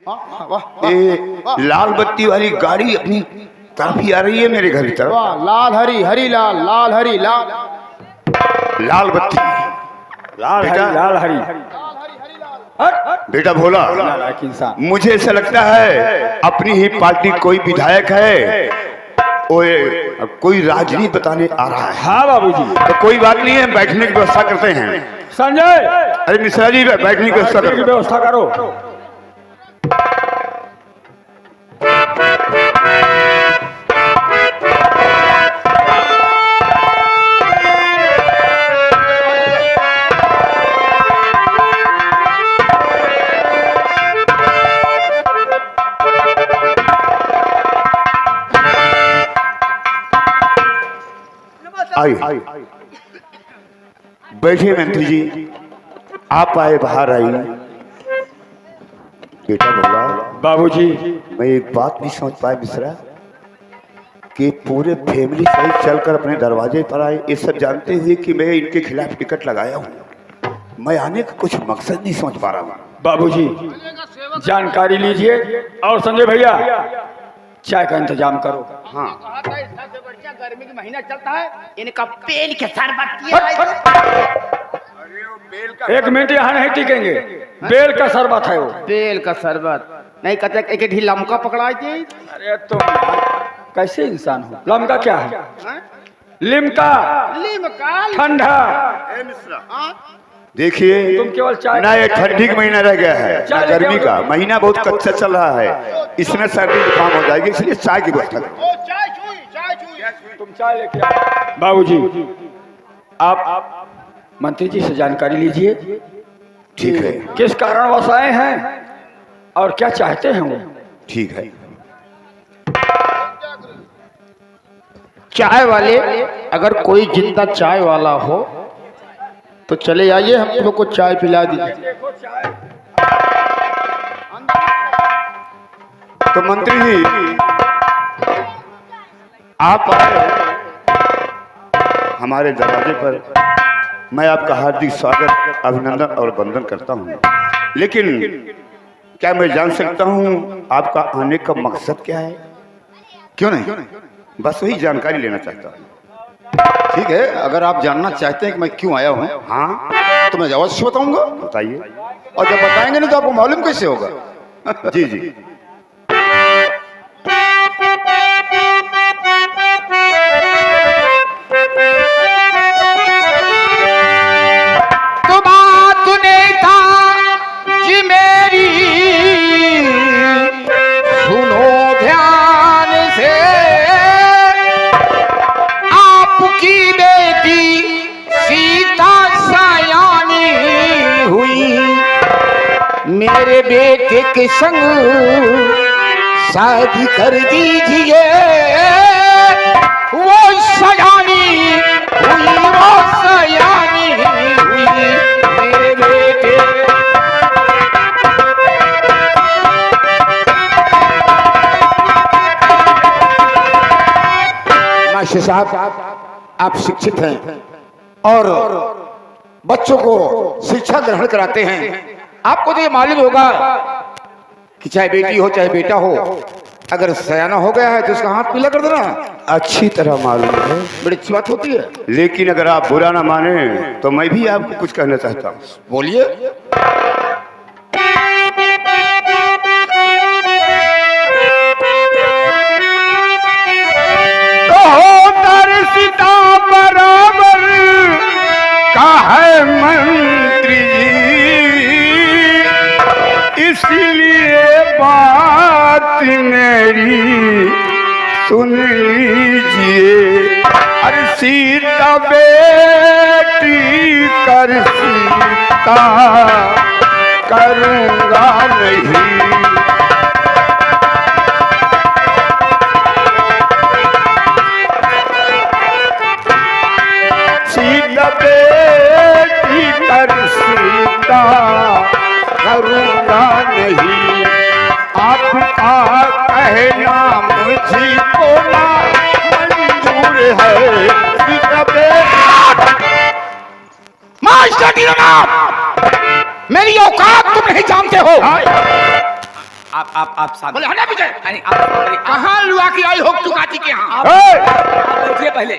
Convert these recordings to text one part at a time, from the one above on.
ये लाल बत्ती वाली गाड़ी अपनी तरफ ही आ रही है, मेरे घर की तरफ। लाल हरी हरी लाल, लाल हरी लाल, लाल बत्ती, लाल हरी लाल हरी। बेटा भोला, मुझे ऐसा लगता है अपनी ही पार्टी कोई विधायक है, कोई राजनीति बताने आ रहा है। हाँ बाबूजी। तो कोई बात नहीं है, बैठने की व्यवस्था करते हैं। संजय, अरे मिश्रा जी, बैठने की व्यवस्था करो। आइए, बैठिए मंत्री जी, आप आए, बाहर आइए। बेटा भोला बाबूजी, मैं एक बात नहीं समझ पाया मिश्रा कि पूरे फैमिली सहित चलकर अपने दरवाजे पर आए, ये सब जानते हुए कि मैं इनके खिलाफ टिकट लगाया हूँ। मैं आने का कुछ मकसद नहीं समझ पा रहा हूँ। बाबूजी जानकारी लीजिए, और संजय भैया चाय का इंतजाम करो। हाँ, गर्मी की महीना चलता है, इनका बेल के शरबत किया। एक मिनट यहाँ नहीं टिकेंगे, बेल का शरबत है वो। बेल का शरबत नहीं कहते, एक ढीला लमका पकड़ा थी। अरे तुम कैसे इंसान हो? लमका क्या है? लिमका, लिमका ठंडा। देखिए तुम केवल चाय ना, ये ठंडी का महीना रह गया है ना गर्मी का महीना, बहुत कच्चा चल रहा है, इसमें सर्दी जुकाम हो जाएगी, इसलिए चाय की व्यवस्था करो। तुम चाय लेके आओ। बाबूजी, आप मंत्री जी से जानकारी लीजिए। ठीक है, किस कारणवश आए हैं और क्या चाहते हैं वो। ठीक है। चाय वाले, अगर कोई जिंदा चाय वाला हो तो चले आइए, हम लोग को चाय पिला दीजिए। तो मंत्री जी आप आए हमारे दरवाजे पर, मैं आपका हार्दिक स्वागत, अभिनंदन और वंदन करता हूं। लेकिन क्या मैं जान सकता हूं आपका आने का मकसद क्या है? क्यों नहीं, बस वही जानकारी लेना चाहता हूं। ठीक है, अगर आप जानना चाहते हैं कि मैं क्यों आया हूँ, हाँ तो मैं अवश्य बताऊंगा। बताइए। और जब बताएंगे नहीं तो आपको मालूम कैसे होगा? जी जी। तो बात नहीं था जी मेरी, सुनो ध्यान से। आपकी बेटी सीता सयानी हुई, मेरे बेटे के संग शादी कर दीजिए। वो सयानी हुई, वो सयानी हुई, मेरे बेटे। मास्टर साहब, आप शिक्षित हैं और बच्चों को शिक्षा ग्रहण कराते हैं। आपको तो ये मालूम होगा कि चाहे बेटी हो चाहे बेटा हो, अगर सयाना हो गया है तो उसका हाथ पीला कर देना अच्छी तरह मालूम है, बड़ी अच्छी बात होती है। लेकिन अगर आप बुरा ना माने तो मैं भी आपको कुछ कहना चाहता हूँ। बोलिए। सीता बराबर का है मंत्री जी, इसलिए बात मेरी सुन लीजिए। अरे सीता बेटी कर सीता करूँगा नहीं, बेटी कर सीता करूँगा नहीं। आपका कहना मुझको ना मंजूर है। सीता मास्टर मेरी औकात तुम नहीं जानते हो। आप साथ बोले हटा पीछे। नहीं, आप कहाँ लुआ की आई हो चुकाती के यहाँ? आप बैठिए पहले।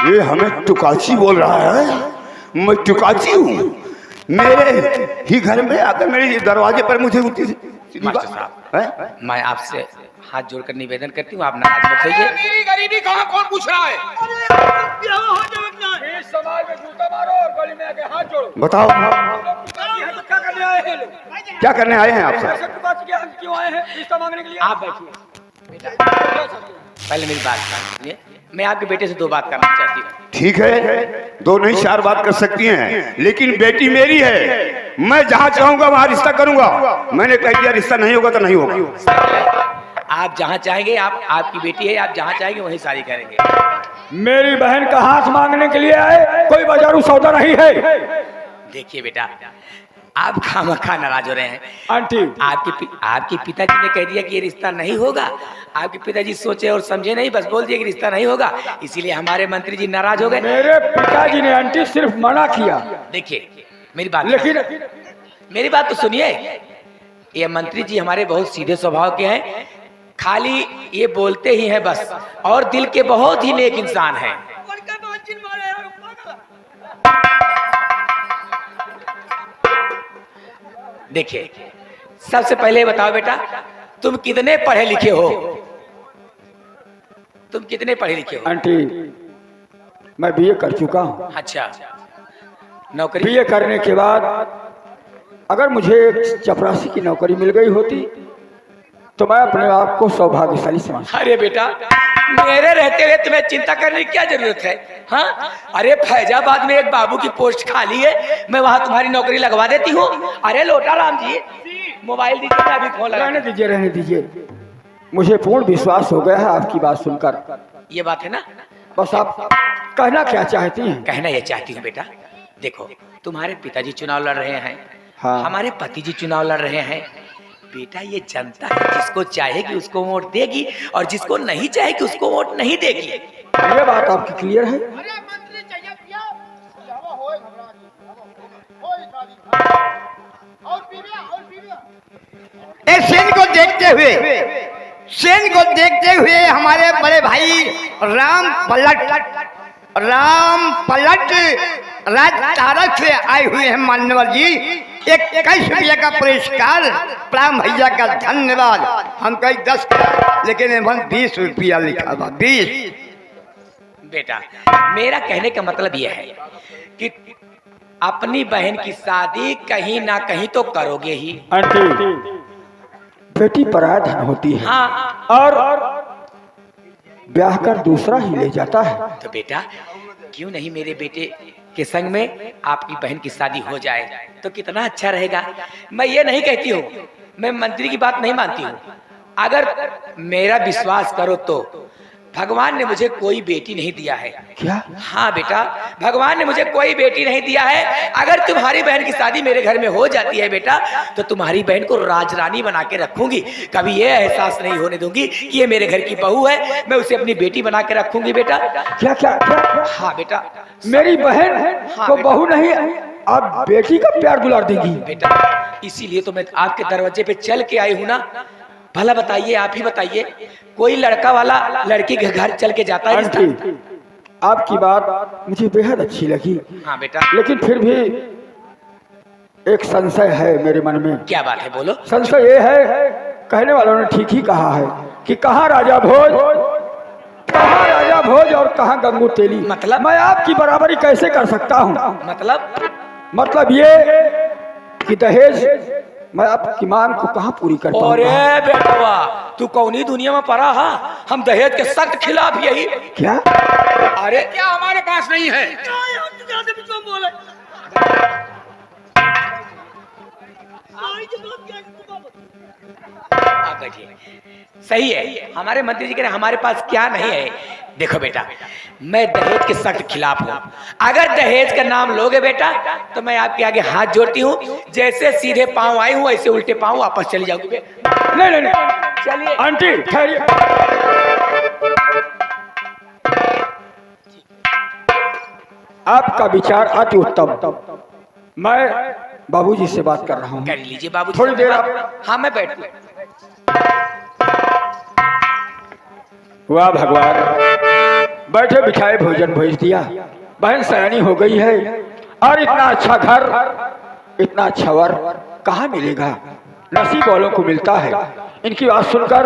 ये हमें टुकाची बोल रहा है। मैं टुकाची हूँ? मेरे ही घर में आकर मेरे दरवाजे पर मुझे मास्टर साहब, मैं आपसे हाथ जोड़कर निवेदन करती हूँ, आप नाराज मत होइए। मेरी गरीबी कहाँ कौन पूछ रहा है? इस समाज में जूता मारो और गली में आके हाथ जोड़ो। बताओ क्या करने आए हैं लोग? क्या करने आए हैं आप सब? क्यों आए हैं? रिश्ता मांगने के लिए। आप बैठिए। पहले मेरी बात सुनिए। मैं आपके बेटे से 2 बात करना चाहती हूँ। ठीक है, 2 नहीं 4 बात कर सकती हैं, लेकिन बेटी मेरी है। मैं जहाँ चाहूंगा वहाँ रिश्ता करूंगा। मैंने कह दिया रिश्ता नहीं होगा तो नहीं होगा। आप जहाँ चाहेंगे, आपकी बेटी है, आप जहाँ चाहेंगे वहीं शादी करेंगे। मेरी बहन का हाथ मांगने के लिए आए, कोई बाजारू सौदा नहीं है। देखिए बेटा, आप खामखा नाराज हो रहे हैं। आंटी, आपके पिताजी ने कह दिया कि ये रिश्ता नहीं होगा। आपके पिताजी सोचे और समझे नहीं, बस बोल दिया कि रिश्ता नहीं होगा, इसीलिए हमारे मंत्री जी नाराज हो गए। मेरे पिताजी ने आंटी सिर्फ मना किया। देखिए मेरी बात, लेकिन मेरी बात तो सुनिए। ये मंत्री जी हमारे बहुत सीधे स्वभाव के हैं, खाली ये बोलते ही हैं बस, और दिल के बहुत ही नेक इंसान हैं। देखिए, सबसे पहले बताओ बेटा, तुम कितने पढ़े लिखे हो? तुम कितने पढ़े लिखे हो? आंटी, मैं बीए कर चुका हूँ। अच्छा, नौकरी? बीए करने के बाद अगर मुझे एक चपरासी की नौकरी मिल गई होती तो मैं अपने आप को सौभाग्यशाली समझता। अरे बेटा, मेरे रहते हुए तुम्हें चिंता करने की क्या जरूरत है? हाँ, अरे फैजाबाद में एक बाबू की पोस्ट खाली है, मैं वहां तुम्हारी नौकरी लगवा देती हूँ। अरे लोटा राम जी, मोबाइल दीजिए, मैं अभी फोन लगा। रहने दीजिए, रहने दीजिए। मुझे पूर्ण विश्वास हो गया है आपकी बात सुनकर। ये बात है ना? बस आप कहना क्या चाहती हैं? कहना ये चाहती हूँ बेटा, देखो तुम्हारे पिताजी चुनाव लड़ रहे हैं, हाँ। हमारे पति जी चुनाव लड़ रहे हैं। बेटा ये जनता है, जिसको चाहेगी उसको वोट देगी, और जिसको नहीं चाहेगी उसको वोट नहीं देगी। ये बात आपकी क्लियर है? सेन को देखते हुए हमारे बड़े भाई राम पलट राजतारक से आए हुए हैं मान्यवर जी। 21 रुपया का पुरस्कार, प्राम भैया का धन्यवाद। हम कहीं 10 लेकिन 20 रुपया लिखा हुआ 20। बेटा मेरा कहने का मतलब यह है कि अपनी बहन की शादी कहीं ना कहीं तो करोगे ही। आंटी, बेटी पराया धन होती है। हाँ, और ब्याह कर दूसरा ही ले जाता है। तो बेटा क्यों नहीं मेरे बेटे के संग में आपकी बहन की शादी हो जाए तो कितना अच्छा रहेगा। मैं ये नहीं कहती हूँ, मैं मंत्री की बात नहीं मानती हूँ। अगर मेरा विश्वास करो तो भगवान ने मुझे कोई बेटी नहीं दिया है। क्या? हाँ बेटा, भगवान ने मुझे कोई बेटी नहीं दिया है। अगर तुम्हारी बहन की शादी मेरे घर में हो जाती है बेटा, तो तुम्हारी बहन को राजरानी बना के रखूंगी। कभी ये एहसास नहीं होने दूंगी कि ये मेरे घर की बहू है, मैं उसे अपनी बेटी बना के रखूंगी बेटा। क्या क्या क्या? हाँ बेटा, मेरी बहन हाँ, को बेटा। बहू नहीं, आप बेटी का प्यार दुलार देगी? बेटा इसीलिए तो मैं आपके दरवाजे पे चल के आई हूँ ना। भला बताइए, आप ही बताइए, कोई लड़का वाला लड़की के घर चल के जाता है? आंटी, आपकी बात मुझे बेहद अच्छी लगी। हाँ बेटा। लेकिन फिर भी एक संशय है मेरे मन में। क्या बात है, बोलो। संशय ये है, कहने वालों ने ठीक ही कहा है कि कहाँ राजा भोज, कहाँ राजा भोज और कहाँ गंगू तेली। मतलब? मैं आपकी बराबरी कैसे कर सकता हूँ? मतलब ये कि दहेज मैं आपकी मांग को कहाँ पूरी कर पाऊंगा? अरे बेटवा, तू कौनी दुनिया में पड़ा? हाँ, हम दहेज के सख्त खिलाफ यही। क्या? अरे क्या हमारे पास नहीं है? आप बैठिए। सही है, हमारे मंत्री जी कह रहे हमारे पास क्या नहीं है। देखो बेटा, मैं दहेज के सख्त खिलाफ हूँ। अगर दहेज का नाम लोगे बेटा तो मैं आपके आगे हाथ जोड़ती हूँ। जैसे सीधे पांव आई हूँ ऐसे उल्टे पांव वापस चली जाऊंगी। नहीं नहीं नहीं, चलिए आंटी ठहरिए। आपका विचार अति उत्तम। मैं बाबूजी से बात कर रहा हूँ। कर लीजिए बाबू, थोड़ी देर आप। हाँ मैं बैठ। वाह भगवान, बैठे बिठाए भोजन भेज दिया। बहन सयानी हो गई है और इतना अच्छा घर, इतना अच्छा वर कहाँ मिलेगा? नसीब वालों को मिलता है। इनकी बात सुनकर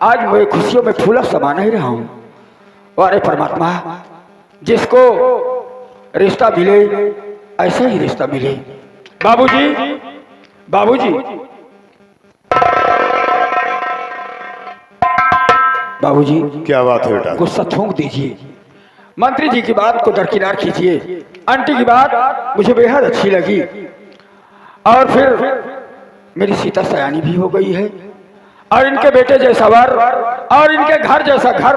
आज मैं खुशियों में फूला समा नहीं रहा हूँ। अरे परमात्मा, जिसको रिश्ता मिले ऐसा ही रिश्ता मिले। बाबूजी, बाबूजी, बाबूजी, क्या बात है बेटा? गुस्सा थूक दीजिए। मंत्री जी की बात को दरकिनार कीजिए। आंटी की बात मुझे बेहद अच्छी लगी और फिर मेरी सीता सयानी भी हो गई है और इनके बेटे जैसा वर और इनके घर जैसा घर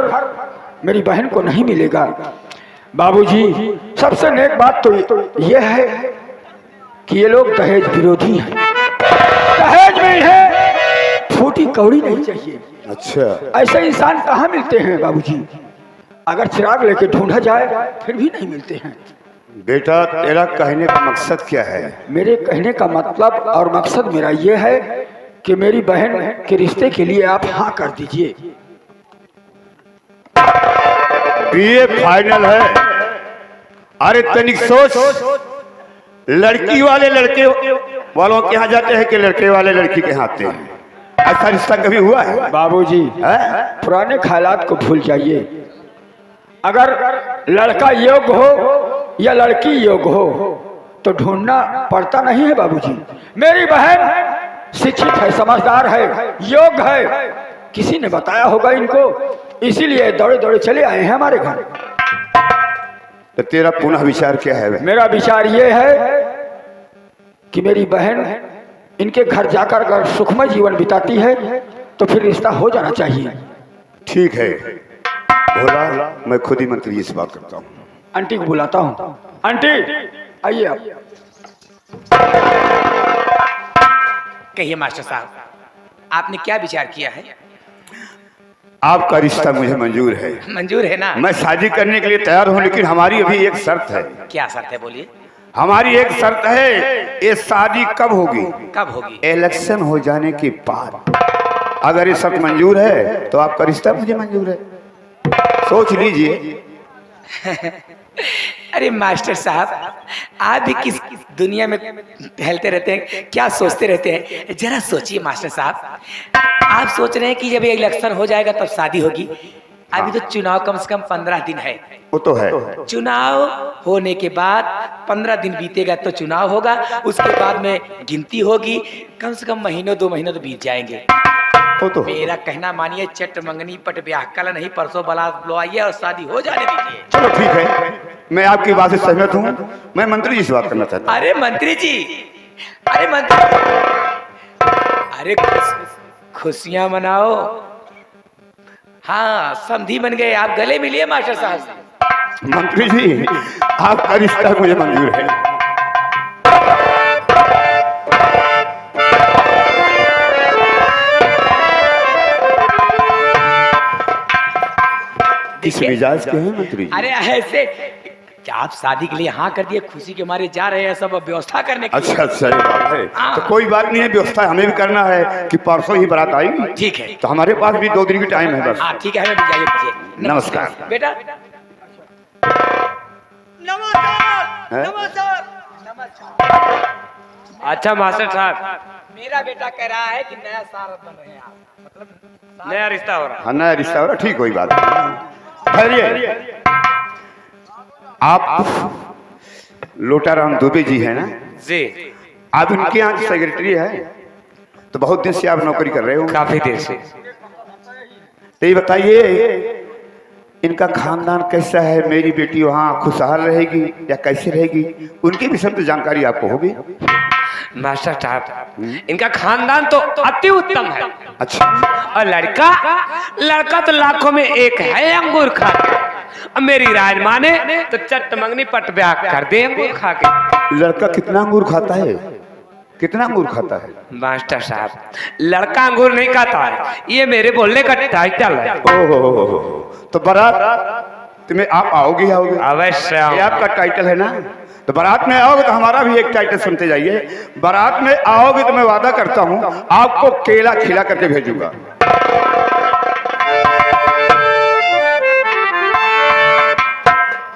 मेरी बहन को नहीं मिलेगा। बाबूजी, सबसे नेक बात तो यह है कि ये लोग दहेज विरोधी हैं। दहेज में है, फूटी कौड़ी नहीं चाहिए। अच्छा, ऐसे इंसान कहाँ मिलते हैं बाबूजी? अगर चिराग लेके ढूंढा जाए फिर भी नहीं मिलते हैं। बेटा तेरा कहने का मकसद क्या है? मेरे कहने का मतलब और मकसद मेरा ये है कि मेरी बहन के रिश्ते के लिए आप हाँ कर दीजिए। बीए फाइनल है। अरे तनिक सोच, लड़की वाले लड़के वालों के यहाँ जाते हैं कि लड़के वाले लड़की के यहाँ आते हैं? ऐसा रिश्ता कभी हुआ है? बाबूजी, पुराने ख्यालात को भूल जाइए। अगर लड़का योग्य हो या लड़की योग्य हो तो ढूंढना पड़ता नहीं है बाबूजी। मेरी बहन शिक्षित है, समझदार है, योग्य है। किसी ने बताया होगा इनको, इसीलिए दौड़े दौड़े चले आए हैं हमारे घर। तो तेरा पुनः विचार क्या है? मेरा विचार ये है कि मेरी बहन इनके घर जाकर अगर सुखमय जीवन बिताती है तो फिर रिश्ता हो जाना चाहिए। ठीक है भोला, मैं खुद ही मंत्री जी से बात करता हूँ। आंटी को बुलाता हूँ। आंटी आइए आप। कहिए मास्टर साहब, आपने क्या विचार किया है? आपका रिश्ता मुझे मंजूर है। मंजूर है ना? मैं शादी करने के लिए तैयार हूँ, लेकिन हमारी अभी एक शर्त है। क्या शर्त है, बोलिए। हमारी एक शर्त है, ये शादी कब होगी? कब होगी? इलेक्शन हो जाने के बाद। अगर ये शर्त मंजूर है तो आपका रिश्ता मुझे मंजूर है। सोच लीजिए। अरे मास्टर साहब, आप भी किस दुनिया में टहलते रहते हैं, क्या सोचते रहते हैं? जरा सोचिए मास्टर साहब, आप सोच रहे हैं कि जब ये इलेक्शन हो जाएगा तब शादी होगी। अभी तो चुनाव कम से कम 15 दिन है। वो तो है। चुनाव होने के बाद 15 दिन बीतेगा तो चुनाव होगा, उसके बाद में गिनती होगी। कम से कम महीनों 2 महीनों तो बीत जाएंगे। तो मेरा कहना मानिए, चट मंगनी पट ब्याह, कल नहीं परसों बारात लो आइए और शादी हो जाने दीजिए। चलो ठीक है, मैं आपकी बात से सहमत हूँ। मैं मंत्री जी से बात करना चाहता हूँ। अरे मंत्री जी, अरे मंत्री, अरे खुशियां मनाओ। हाँ, समधी बन गए आप, गले मिलिए मास्टर साहब से। मंत्री जी, आपका रिश्ता मुझे मंजूर है। इस मिजाज के हैं मंत्री जी? अरे ऐसे क्या आप शादी के लिए हाँ कर दिए, खुशी के मारे जा रहे हैं सब व्यवस्था करने के लिए। अच्छा, ये बात है। तो कोई बात नहीं है, व्यवस्था हमें भी करना है कि परसों ही बारात आएगी। ठीक है, तो हमारे पास भी 2 दिन की टाइम है बस। हाँ ठीक है, हमें भी जाइए दीजिए। नमस्कार बेटा। हैं? अच्छा मास्टर साहब, मेरा बेटा कह रहा है कि नया साल बन रहे हैं आप, मतलब नया रिश्ता हो रहा। हाँ, नया रिश्ता हो रहा। ठीक, कोई बात नहीं। ठहरिए। आप लोटाराम दुबे जी हैं ना? जी, आप इनके यहाँ सेक्रेटरी है, तो बहुत दिन से आप नौकरी कर रहे हो। काफी देर से। तो ये बताइए, इनका खानदान कैसा है? मेरी बेटी वहाँ खुशहाल रहेगी या कैसे रहेगी? उनके विषय में जानकारी आपको होगी। मास्टर साहब, इनका खानदान तो अति उत्तम है। अच्छा, और लड़का तो लाखों में एक है अंगूर खा के। अब मेरी राय माने तो चट मंगनी पट ब्याह कर दे अंगूर खा के। लड़का कितना अंगूर खाता है? कितना अंगूर खाता है? मास्टर साहब, लड़का अंगूर नहीं खाता है, ये मेरे बोलने का टाइटल है। ओहो, तो बारात तुम्हें आप आओगे? अवश्य ये आपका टाइटल है ना? तो बारात में आओगे तो हमारा भी एक टाइटल सुनते जाइए। बारात में आओगे तो मैं वादा करता हूं आपको केला खिला करके भेजूंगा।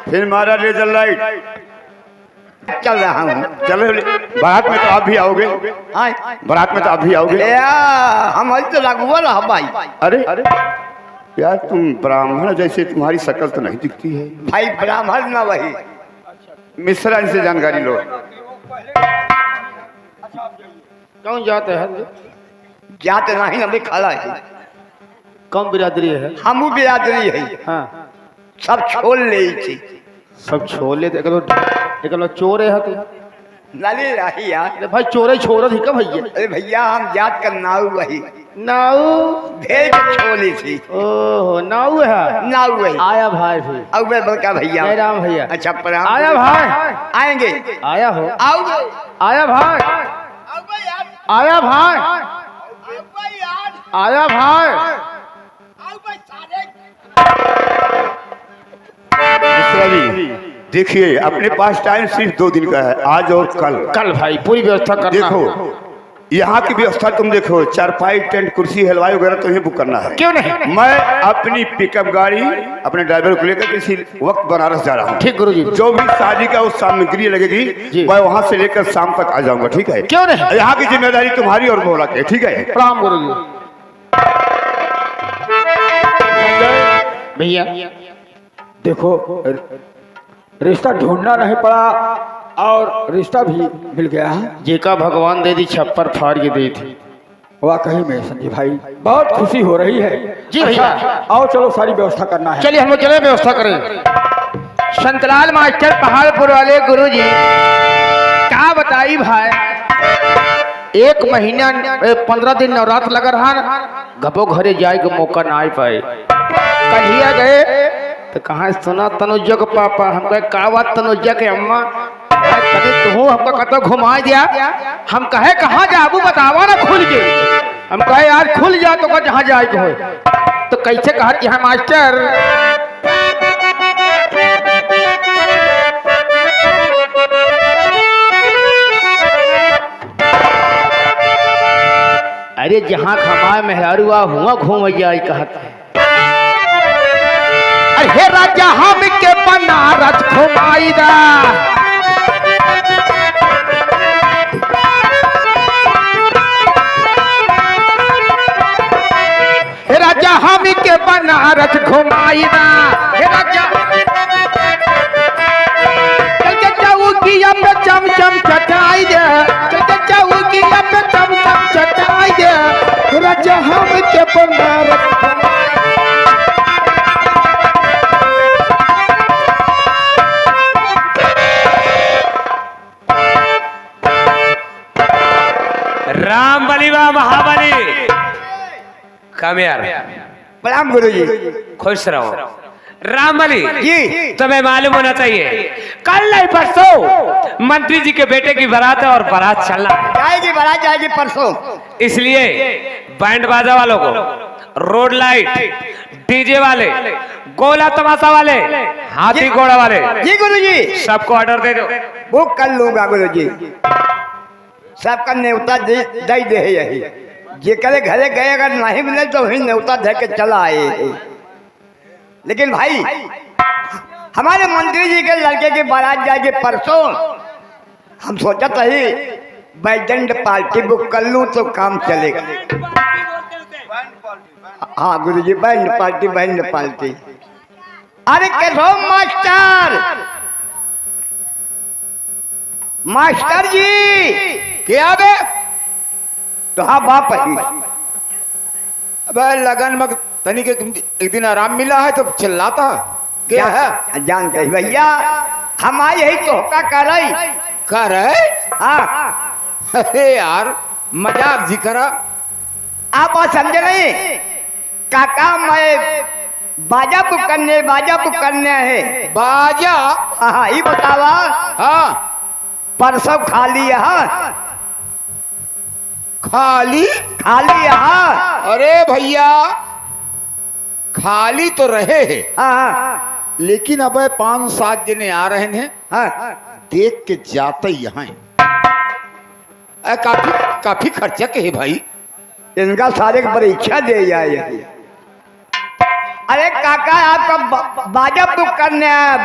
फिर मारा लेजर लाइट चल रहा हूँ। चलो बारात में तो आप भी आओगे। बारात में तो आप भी आओगे। हम तो लगुआ रहा भाई। अरे अरे यार तुम ब्राह्मण जैसे तुम्हारी शक्ल तो नहीं दिखती है। भाई ब्राह्मण ना वही मिश्रा इनसे जानकारी लो। कौन जाते हैं? जाते नहीं ना खड़ा है। कौन बिरादरी है? हमू बिरादरी है। हाँ सब छोड़ ले थी। सब छोले एक चोर है तो लले रही यार। अरे भाई चोरे छोड़ थी का भैया? अरे भैया हम जात कर नाऊ वही नाऊ भेज छोली थी। ओहो नाऊ है। नाऊ वही आया भाई फिर अब मैं बड़का भैया। जय राम भैया। अच्छा प्रणाम। आया भाई। आएंगे। आया हो। आओगे। आया भाई। आया भाई। आया भाई। मिश्रा जी देखिए अपने पास टाइम सिर्फ 2 दिन का है, आज और कल। कल भाई पूरी व्यवस्था करना। देखो यहाँ की व्यवस्था तुम देखो, चारपाई टेंट कुर्सी हलवाई वगैरह तुम्हें बुक करना है। क्यों नहीं? मैं अपनी पिकअप गाड़ी अपने ड्राइवर को लेकर किसी वक्त बनारस जा रहा हूँ। ठीक गुरुजी। जो भी शादी का उस सामग्री लगेगी मैं वहाँ से लेकर शाम तक आ जाऊंगा। ठीक है? क्यों नहीं? यहाँ की जिम्मेदारी तुम्हारी और बोला के। ठीक है? प्रणाम गुरुजी। भैया देखो रिश्ता ढूंढना नहीं पड़ा और रिश्ता भी मिल गया है। जेका भगवान दे दी छप्पर फाड़ के दी थी। वाकई में संजय भाई बहुत खुशी हो रही है। जी भैया आओ चलो सारी व्यवस्था करना है। चलिए हम लोग चले व्यवस्था करें। संतलाल मास्टर पहाड़पुर वाले गुरुजी क्या बताई भाई, 1 महीना 15 दिन नवरात्र लगा रहा, घबो घरे जाए के मौका ना आ पाए। कलिया गए तो कहाँ सुना तनुजा के पापा, हम कहे का बात तनुजा के अम्मा, कभी तू हमको कतो घुमा दिया। हम कहे कहाँ जाबू बतावा ना खुल के। हम कहे यार खुल जा तो जहाँ जाए के हो। तो कैसे कहा कि हाँ मास्टर अरे जहाँ खमाए मेहरारुआ हुआ घूम जाए कहते। हे राजा हम के बनारस घुमाईदा, हे राजा हम के बनारस घुमाईदा, हे राजा चल चौकिया पे चमचम चटाई दे, चल चौकिया पे चमचम चटाई दे, हे राजा हम के बनारस राम बली व महाबली। कम यार। प्रणाम गुरुजी। खुश रहो। राम बली जी तुम्हें मालूम होना चाहिए कल नहीं परसों मंत्री जी के बेटे की बारात है और बारात चलना है। जाएगी बारात जाएगी परसों। इसलिए बैंड बाजा वालों को, रोड लाइट, डीजे वाले, गोला तमाशा वाले, हाथी घोड़ा वाले, जी गुरुजी सबको ऑर्डर दे दो। वो कर लूंगा गुरुजी। सबका न्योता दे दे यही। जेकरे घरे गए अगर नहीं मिले तो वही न्योता दे के चला आए। लेकिन भाई हमारे मंत्री जी के लड़के की बारात जाएगी परसों। हम सोचा था ही बैंड पार्टी बुक कर लूं तो काम चलेगा। हाँ गुरुजी बैंड पार्टी। अरे कैसो मास्टर जी क्या बे? तो हाँ बाप ही। अबे लगन में तनिक एक दिन आराम मिला है तो चिल्लाता क्या है? जानते ही भैया हम आए यही तो होका कर रही। हाँ अरे यार मजाक जी करा। आप बात समझे नहीं काका, मैं बाजा बुक करने है। बाजा? हाँ ये बतावा। हाँ परसों खाली यहाँ खाली यहाँ। अरे भैया खाली तो रहे हैं हाँ लेकिन अब 5-7 जने आ रहे हैं हाँ देख के जाते यहाँ काफी काफी खर्चा के है भाई। इनका सारे की परीक्षा दे जाए। अरे काका आपका बाजा बुक करने आया,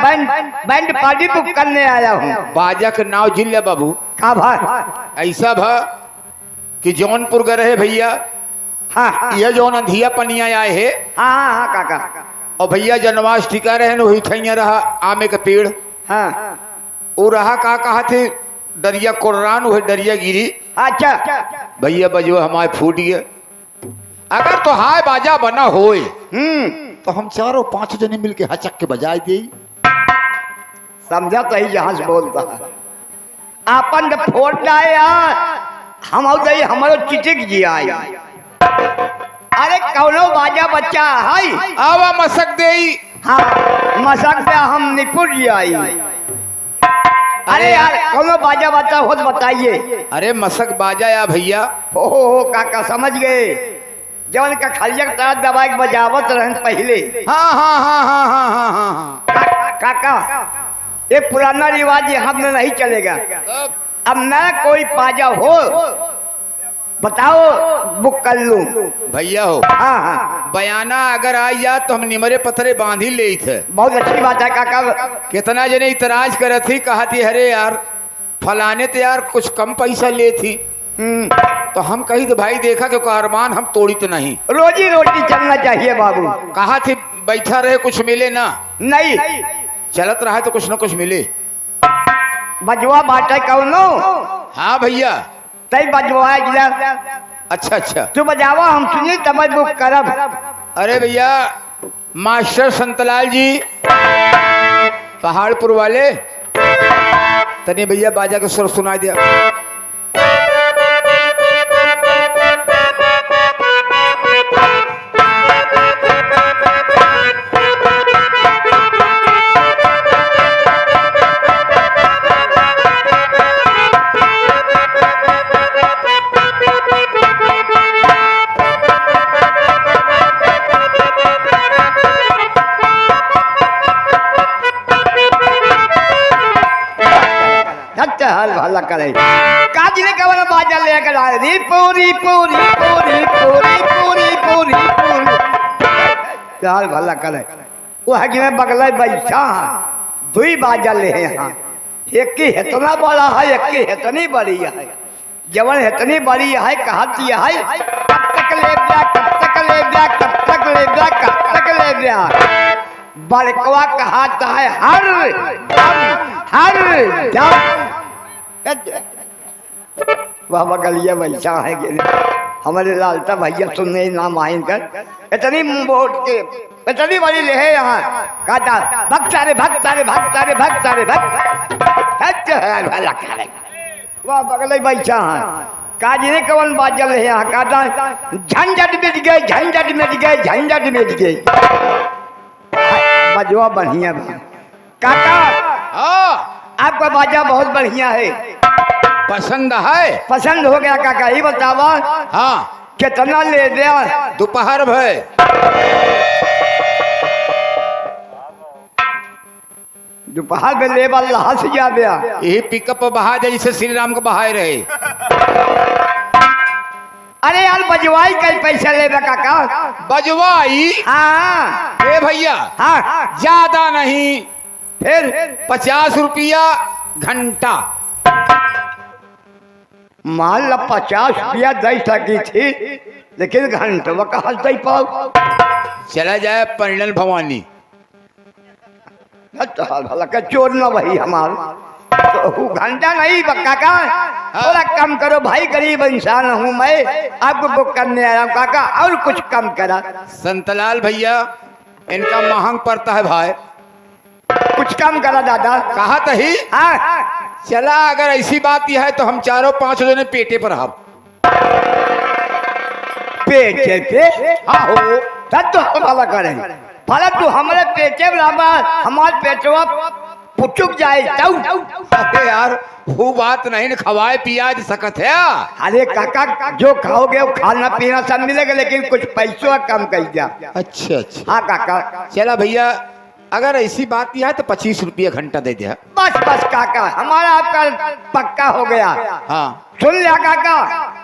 बैंड पार्टी बुक करने आया हूँ। बाजा के नाव जिले बाबू का भाई ऐसा भा कि जौनपुर गए रहे भैया। हाँ यह जौन अंधिया पनिया आए है हाँ हाँ काका और भैया जनवास टिका रहे न वही ठैया रहा आमे का पेड़। हाँ वो रहा कहा थे दरिया कोर्रान वही दरिया गिरी। अच्छा भैया बजवा हमारे फूट गया। अगर तो हाय बाजा बना होए तो हम चारों पांच जने मिलके हचक के बजाए दे। समझा तो ही जहां से बोलता है आपन जब फोड़ लाए यार हम हमारो चिटिक जी आई। अरे कौनो बाजा बच्चा है आवा मसक दे। हाँ मसक से हम निपुण जी आई। अरे यार कौनो बाजा बच्चा हो तो बताइए। अरे मसक बाजा या भैया हो काका समझ गए जवन का खलियक तरह दबाई बजावत रहन पहले। हाँ हाँ हाँ हाँ हाँ हाँ हाँ काका एक पुराना रिवाज यहाँ में नहीं चलेगा। अब नया कोई बाजा हो बताओ बुक कर लूं। भैया हो हाँ हाँ बयाना अगर आई जा तो हम निमरे पत्थरे बांध ही ले थे। बहुत अच्छी बात है काका। कितना जने इतराज करे थी कहा थी अरे यार फलाने तो यार कुछ कम पैसा ले थी। तो हम कही तो भाई देखा कि कारमान हम तोड़ी तो नहीं। रोजी रोटी चलना चाहिए बाबू। कहा थी बैठा रहे कुछ मिले ना। नहीं चलत रहा तो कुछ न कुछ मिले। बजवा बाटे कौनो। हाँ भैया तई बजवा अच्छा अच्छा तू बजावा हम सुनी तब बुक करब। अरे भैया मास्टर संतलाल जी पहाड़पुर वाले तने भैया बाजा का सुर सुना दिया। हल भला करे काजले का वाला बाजा लेकर आ रही पूरी पूरी पूरी पूरी पूरी पूरी पूरी हल भला करे वो है कि मैं बगल बैठा दुई बाजा ले यहाँ एक की इतना बड़ा है एक की इतनी बड़ी है। जवन इतनी बड़ी है कहती है कब तक ले गया कब तक ले गया कब तक ले गया कब तक ले गया। बड़कवा कहता है हर दम वह बगलिया बैठा है हमारे लालता भैया सुनने नाम आइन कर इतनी वोट के इतनी बड़ी ले है यहाँ कहता भक्त सारे भक्त सारे भक्त सारे भक्त सारे भक्त वह बगल बैठा है काजने कवन बाजल है यहाँ कहता झंझट मिट गए झंझट मिट गए झंझट मिट गए। बजवा बढ़िया काका आपका बाजा बहुत बढ़िया है। पसंद है पसंद हो गया काका ही बतावा। हाँ कितना ले दिया दोपहर भय दोपहर में ले वाला से जा गया यही पिकअप बहा दे जिसे श्री राम को बहाए रहे। अरे यार बजवाई कल पैसा लेगा काका। बजवाई हाँ ए भैया हाँ ज्यादा नहीं फिर 50 रुपया घंटा। मान ला 50 रुपया दे सकी थी लेकिन घंटा कहा दे पाओ। चला जाए परिणल भवानी भला चोर न वही हमार तो घंटा नहीं काका थोड़ा कम करो भाई गरीब इंसान हूँ मैं आपको बुक करने आया हूँ काका और कुछ कम करा। संतलाल भैया इनका महंग पड़ता है भाई कुछ कम करा दादा। कहा तो ही हाँ चला अगर ऐसी बात यह है तो हम चारों पांच जने पेटे पर हम पेटे पे हाँ हो तब तो हम भला करें भला तू हमारे पेटे बराबर हमारे पेटवा पुचुक जाए अरे यार वो बात नहीं न खवाए पिया सकत है। अरे काका जो खाओगे वो खाना पीना सब मिलेगा लेकिन कुछ पैसों कम कर दिया। अच्छा अच्छा हाँ काका चला भैया अगर ऐसी बात नहीं है तो 25 रुपये घंटा दे दिया। बस बस काका, हमारा आपका पक्का हो गया। हाँ सुन लिया काका,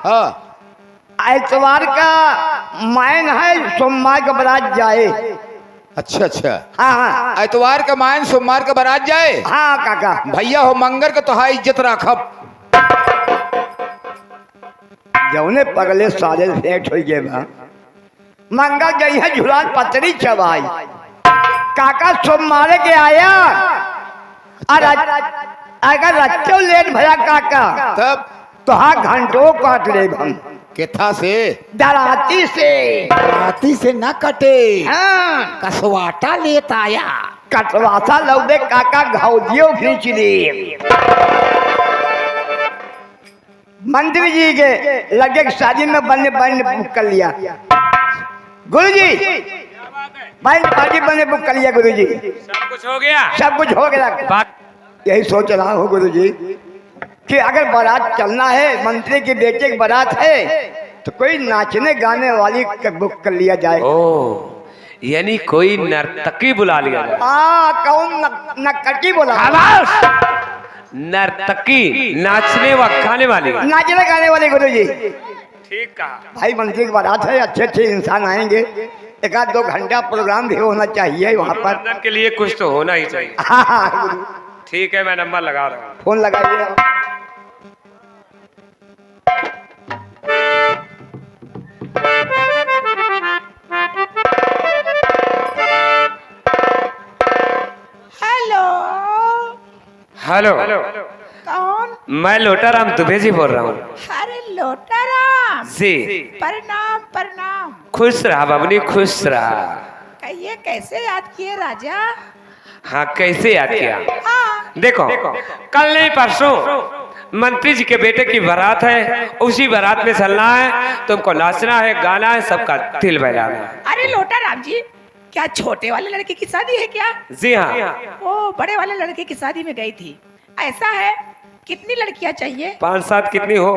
हाँ एतवार का मायन है, सोमवार का बारात जाए। अच्छा अच्छा, हाँ हाँ एतवार का मायन सोमवार का बारात जाए। हाँ काका, भैया हो मंगर का तो है इज्जत राखब। जौने पगले सारे सेठ हो गए बा, मंगा गई है झुलान पतरी चबाई। काका सोमवार के आया और अगर रच्चो लेट भया काका तब तो हाँ घंटों काट ले हम। केथा से दराती से। राती से न कटे, हाँ कसवाटा लेता आया। कटवासा लौदे काका घाउदियो खींच ली। मंत्री जी के लगे के शादी में बनने बुक कर लिया। गुरु जी भाई पार्टी बनने बुक कर लिया। गुरु जी सब कुछ हो गया। सब कुछ हो गया। यही सोच रहा हूँ गुरु जी कि अगर बारात चलना है, मंत्री के बेटे की बारात है, तो कोई नाचने गाने वाली बुक कर लिया जाए। ओ, यानी कोई नर्तकी बुला लिया जाए। हाँ कौन नक्कटी बोला? नर्तकी, नाचने व गाने वाली। नाचने गाने वाले गुरु जी। ठीक कहा भाई मंत्री की बारात है, अच्छे अच्छे इंसान आएंगे, एक आध 2 घंटा प्रोग्राम भी होना चाहिए वहाँ पर। मनोरंजन के लिए कुछ तो होना ही चाहिए। हाँ हाँ गुरु, ठीक है, मैं नंबर लगा रहा हूँ। फोन लगाइए। हेलो, कौन? मैं लोटाराम दुबे जी बोल रहा हूँ। अरे लोटाराम जी, प्रणाम प्रणाम। खुश रहा बबनी, खुश रहा। कहिए कैसे याद किए राजा? हाँ, कैसे याद किया? हाँ देखो, कल नहीं परसों मंत्री जी के बेटे की बारात है, उसी बारात में चलना है, तुमको नाचना है, गाना है, सबका दिल बहलाना है। अरे लोटाराम जी, क्या छोटे वाले लड़के की शादी है क्या? जी हाँ, वो बड़े वाले लड़के की शादी में गई थी। ऐसा है, कितनी लड़कियां चाहिए? 5-7 कितनी हो?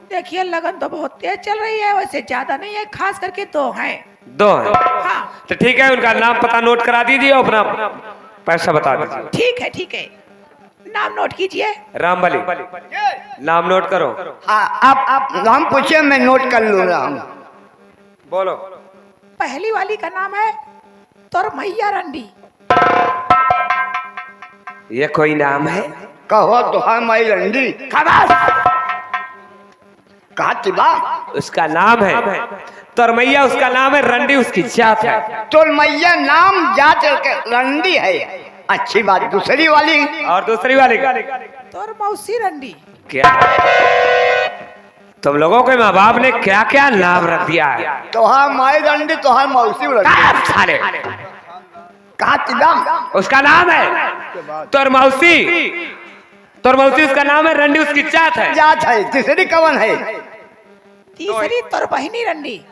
देखिए लगन तो बहुत तेज चल रही है, वैसे ज्यादा नहीं है, खास करके 2 हैं। 2 है हाँ तो ठीक है, उनका नाम पता नोट करा दीजिए, अपना पैसा बता दीजिए। ठीक है ठीक है, नाम नोट कीजिए। रामबली, नाम नोट करो। हाँ आप नाम पूछिए, मैं नोट कर लूँ नाम। बोलो। पहली वाली का नाम है तोरमैया रंडी। ये कोई नाम है? कहो तो हाँ माई रंडी। कहा तिबा? उसका नाम है तोरमैया, उसका नाम है रंडी, उसकी जात है। तोरमैया नाम जात रंडी है। अच्छी बात। दूसरी वाली? और दूसरी वाली का तोर मौसी रंडी। क्या? तुम लोगों के माँ बाप ने क्या क्या नाम रख दिया है? तो हाँ माई रंडी, तो हाँ मौसी रंडी। साले, कहा तिबा? उसका नाम है तोरमौसी, तोरमौसी उसका नाम है, रंडी उसकी जात है। जात है। तीसरी कवन है? तीसरी तोर बहिनी रंडी।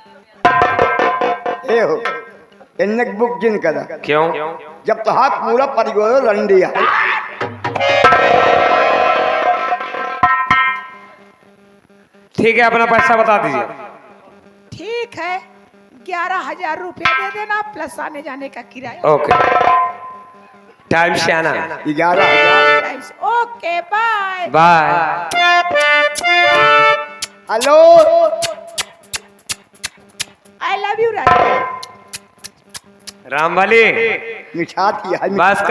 ए हो इन्ने बुक जिन करा। क्यों? जब तो हाँ पूरा परिवार रंडी है। ठीक है, अपना पैसा बता दीजिए। ठीक है, 11,000 रुपया दे देना प्लस आने जाने का किराया। ओके, टाइम से आना। 11,000। Okay bye bye. Hello, I love you Raja. Rambali, मिठाती है। बस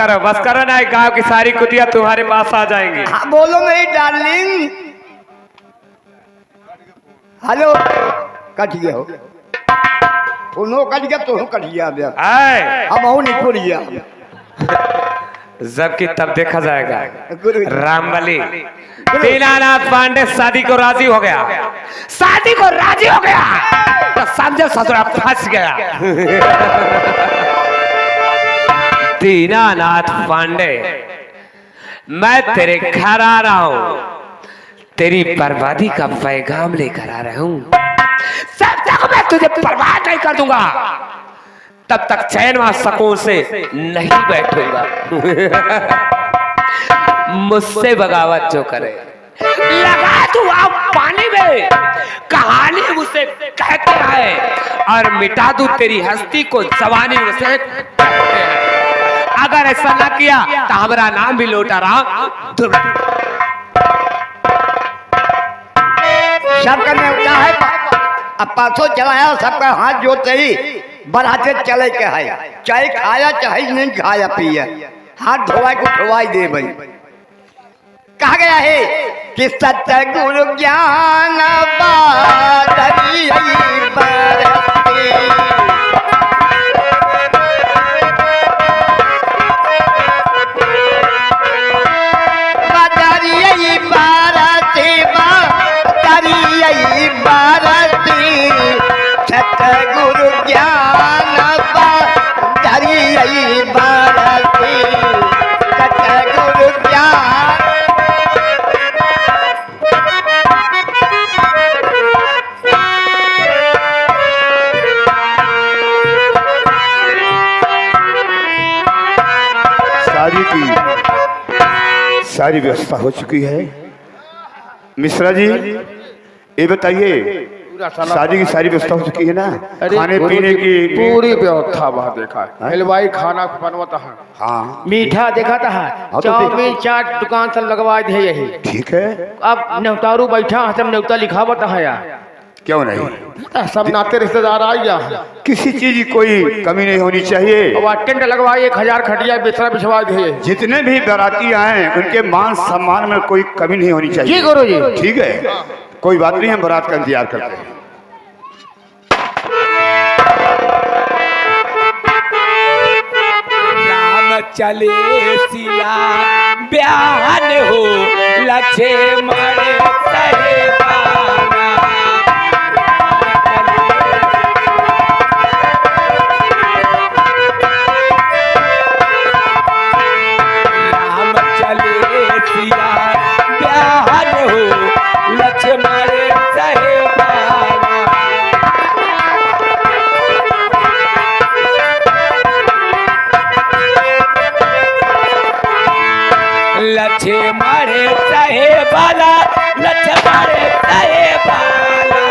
करो ना, गांव की सारी कुतिया तुम्हारे पास आ जाएंगी। हाँ बोलो मेरी डार्लिंग। हेलो, कट गया हो। उन्हों कट गया तो कट गया। आए, हम और नहीं खुल गया। जबकि तब देखा जाएगा। गुरु रामबली, दीनानाथ पांडे शादी को राजी हो गया, शादी को राजी हो गया तो समझो ससुरा फंस गया। दीनानाथ पांडे, मैं तेरे घर आ रहा हूं, तेरी बर्बादी का पैगाम लेकर आ रहा हूं। जब तक मैं तुझे बर्बाद नहीं कर दूंगा, तब तक चैन व सुकून से नहीं बैठूंगा। मुझसे बगावत जो करे, लगा तू आग पानी में, कहानी मुझसे कहते हैं, और मिटा दूं तेरी हस्ती को जवानी मुझसे कहते हैं। अगर ऐसा ना किया तो हमारा नाम भी लौटा रहा। सबका न्योता है, अब पाछो चलाया, सबका हाथ जोते ही बढ़ाते चले के है, चाहे खाया चाहे नहीं खाया पिया, हाथ धोवाई को धोवाई दे भाई। कहा गया है कि सतगुरु ज्ञान बादरी बरती, बदरियई बरती बदरियई बरती, सतगुरु ज्ञान बदरियई बरती, सतगुरु ज्ञान। सारी व्यवस्था हो चुकी है। मिश्रा जी ये बताइए, शादी की सारी व्यवस्था हो चुकी है ना? खाने पीने की पूरी व्यवस्था वहाँ देखा है, हलवाई खाना बनवाता है, हाँ मीठा देखा था, तो चाउमीन चाट दुकान से लगवा दे यही। ठीक है, अब न्योतारू बैठा है, सब न्योता लिखावत है यार, क्यों नहीं, सब नाते रिश्तेदार आ गया, किसी चीज की कोई कमी नहीं होनी चाहिए। अब टेंट लगवाए, 1000 खटिया बिस्तरा बिछवा दिए। जितने भी बाराती आए उनके मान सम्मान में कोई कमी नहीं होनी चाहिए। जी गुरु जी। ठीक है, कोई बात नहीं, हम बारात का इंतजार करते हैं। राम चले सिया बयान हो, लक्ष्मण सहेबाना। राम चले सिया बयान हो, लक्ष्मण सहेबाना। लक्ष्मण सहेबाला, लक्ष्मण सहेबाला।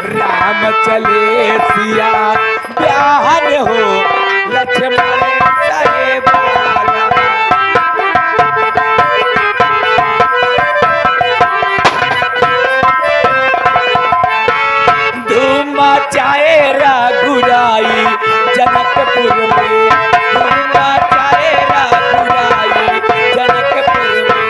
राम चले सिया बयान हो, लक्ष्मण सहेबाला। धूम मचाए रघुराई जनकपुर में, धूम मचाए रघुराई जनकपुर में।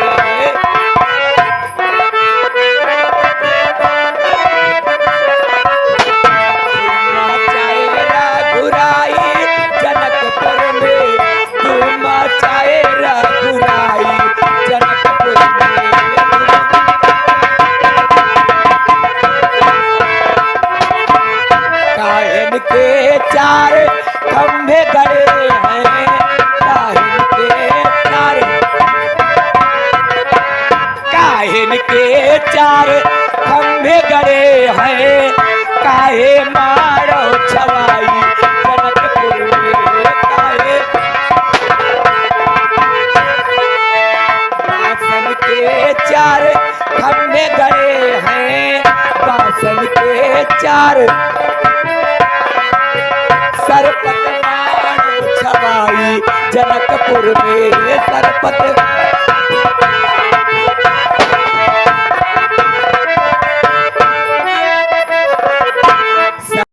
धूम मचाए रघुराई जनकपुर में, धूम मचाए रघुराई जनकपुर में। काहिन के चार खंभे गड़े हैं, काहिन के चार, काहिन के चार खंभे गड़े हैं, काहे मारो छवाई जनकपुर में, काहे। बासन के चार खंभे गड़े हैं, बासन के चार, सरपत मारो छवाई जनकपुर में, सरपत